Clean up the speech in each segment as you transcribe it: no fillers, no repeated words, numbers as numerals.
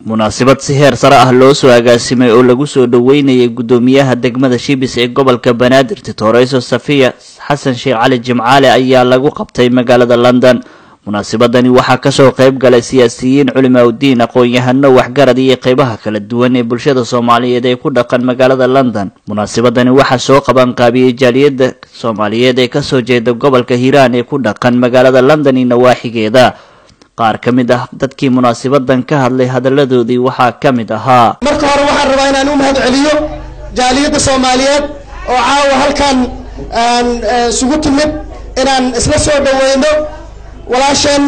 munaasabad si heer sare ah loo soo agaasimay oo lagu soo dhaweynayay Gudoomiyaha Degmada Shibis ee gobolka Banaadir Titoreso Safiya Xasan Sheekh Cali Jimcaale ayaa lagu qabtay magaalada London. munaasabadani waxaa ka soo qayb galay siyaasiyiin, culimada diin, aqoon-yahano, waxgarad iyo qaybaha kala duwan ee bulshada Soomaaliyeed ee ku dhaqan magaalada London. munaasabadani waxaa soo qaban qaabiyay jaaliyadda Soomaaliyeed ee ka soo jeeda gobolka Hiiraan ee ku dhaqan magaalada London iyo nawaaxigeeda. qaar kamid ah dadkii munaasabadan ka hadlay hadaladoodii waxaa kamid ahaa marka hore waxaan rabaa inaan u mahad celiyo jaaliyadda Soomaaliyeed oo caawa halkan sugu timid inaan isla soo dhaweyno walaashan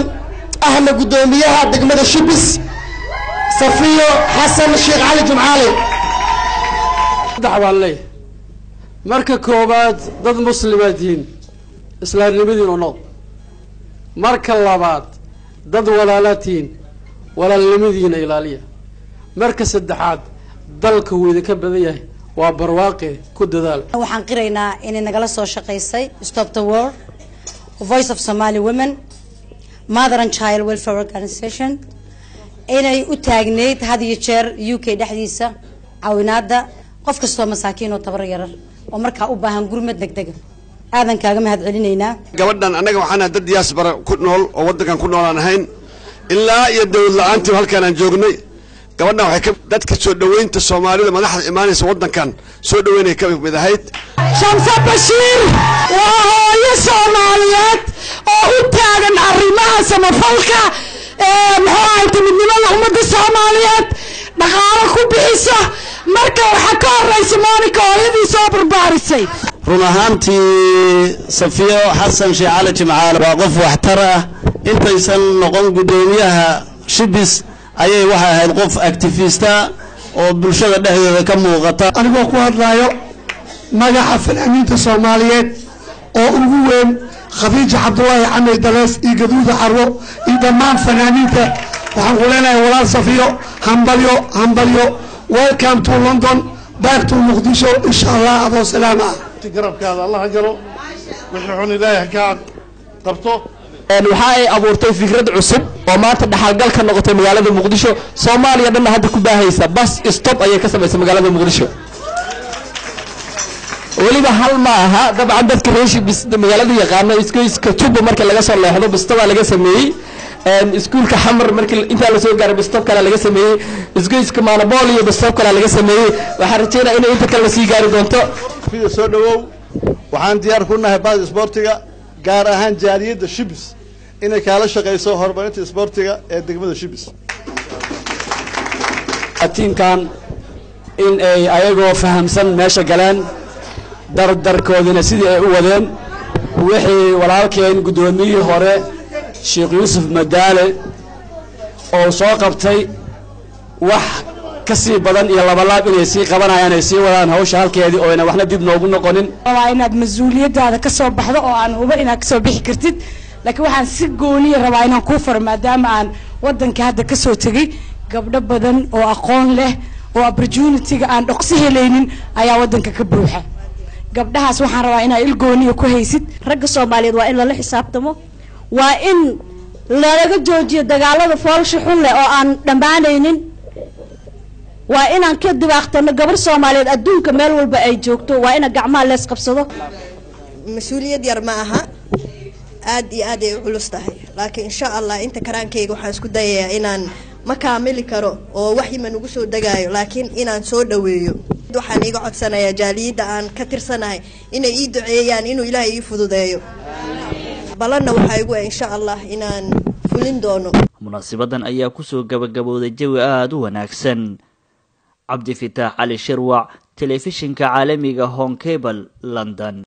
ahna Gudoomiyaha Degmada Shibis Safiya Xasan Sheekh Cali Jimcaale. dacwaalay marka koobaad dad muslimiin islaamnimadiin oo nool, marka labaad dad walaalaatiin walaalnimadiina ilaaliya, marka saddexaad dalka weeda ka badan yahay waa barwaaqe ku dadaal. waxaan qiraynaa in nagala soo shaqeysay Stop the War, Voice of Somali Women, Mother and Child Welfare Organization inay u taagneyd had iyo jeer UK dhexdiisa caawinaada qof kastoo masaakiin oo tabar yar oo markaa u baahan gurmad degdeg aadan kaaga mahad celinaynaa. gabadhan anaga waxaan dad diaspora ku nool oo wadankan ku noolaan ahayn ilaa iyo dawlad la'aantii halkaan aan joognay. gabadhan waxay ka dadka soo dhaweynta Soomaalida madaxda imaanaysa wadankan soo dhaweynay ka mid ahayd. Shamsa Bashir waa hooyo Soomaaliyeed oo u taagan arrimaha samafalka maxaa midnimada ummadda Soomaaliyeed dhaqaale ku bixisa. marka waxa ka horeysa Monica hooyadii soo barbaarisay. run ahaantii Safiya Xasan Sheekh Cali Jimcaale waa qof waxtar ah. intaysan noqon Gudoomiyaha Shibis ayay waxa ahayd qof activist oo bulshada dhexdeeda ka muuqata. anigoo ku hadlayo magaca fanaaniinta Soomaaliyeed oo ugu weyn Khadija Cabdullaahi Xamed Dalaas iyo Gaduuda Carwo iyo dhammaan fanaaniinta waxaan ku leenahay walaal Safiyo hambalyo welcome to London, back to Muqdisho inshallah. ado salaama garabkaada Allah galo wixii xun Ilaahay ka qabto. waxa ay abuurtay fikrad cusub oo maanta dhaxalgal ka noqotay magaalada Muqdisho. Soomaaliya dhan hadda ku baahaysa bas stop ayay ka sameysay magaalada Muqdisho. waliba hal ma aha dabcan dadka reeshi bis magaalada yaqaano iska tubo marka laga soo leexdo bistaba laga sameeyay. iskuulka xamar markii inta la soo gaaray bistop kala laga sameeyay, isgoyska Maanabol iyo bistop kala laga sameeyay. waxaan rajaynayaa in inta kale la sii gaari doonto. fiyo soo dhawow waxaan diyaar ku nahay baad sportiga gaar ahaan jaaliyadda Shibis inay kala shaqeyso horumarinta sportiga ee degmada Shibis. atiinkan in ay ayagoo fahamsan meesha galeen dardarkoodina sidii ay u wadeen wixii walaalkeen gudoomiyihii hore Sheekh Yuusuf Madaale oo soo qabtay wax ka sii badan iyo labalaab inay sii qabanayaan ay sii wadaan hawsha halkeedii oo ina waxna dib noogu noqonin. waa inaad mas'uuliyadaada ka soo baxdo oo aan hubo inaad ka soo bixi kartid, laakiin waxaan si gooniya rabaa inaan ku faro maadaama aan wadanka hadda ka soo tagay gabdho badan oo aqoon leh oo opportunity-ga aan dhaqsi helaynin ayaa wadanka ka buuxa. gabdhahaas waxaan rabaa inaa il gooniya ku haysid. ragga Soomaaliyeed waa in la xisaabtamo, waa in laga joojiyo dagaalada foolsho xun leh oo aan dhamaanaynin, waa inaan ka dibaaqtano gabar Soomaaliyeed adduunka meel walba ay joogto, waa in gacmaha la isqabsado. mas'uuliyad yar ma aha, aad iyo aad ay culus tahay, laakiin insha Allah inta karaankeyga waxaan isku dayayaa inaan ma kaamili karo oo wax iman ugu soo dagaayo, laakiin inaan soo dhaweeyo. waxaan iga codsanayaa jaaliyadda aan ka tirsanahay inay ii duceeyaan inuu Ilaahay ii fududeeyo. balana waxa igu insha Allah inaan fulin doono. munaasabadan ayaa ku soo gabagabowday jawi aad u wanaagsan. Cabdi Fitaax Ali Shirwac, telefishinka caalamiga Home Cable, London.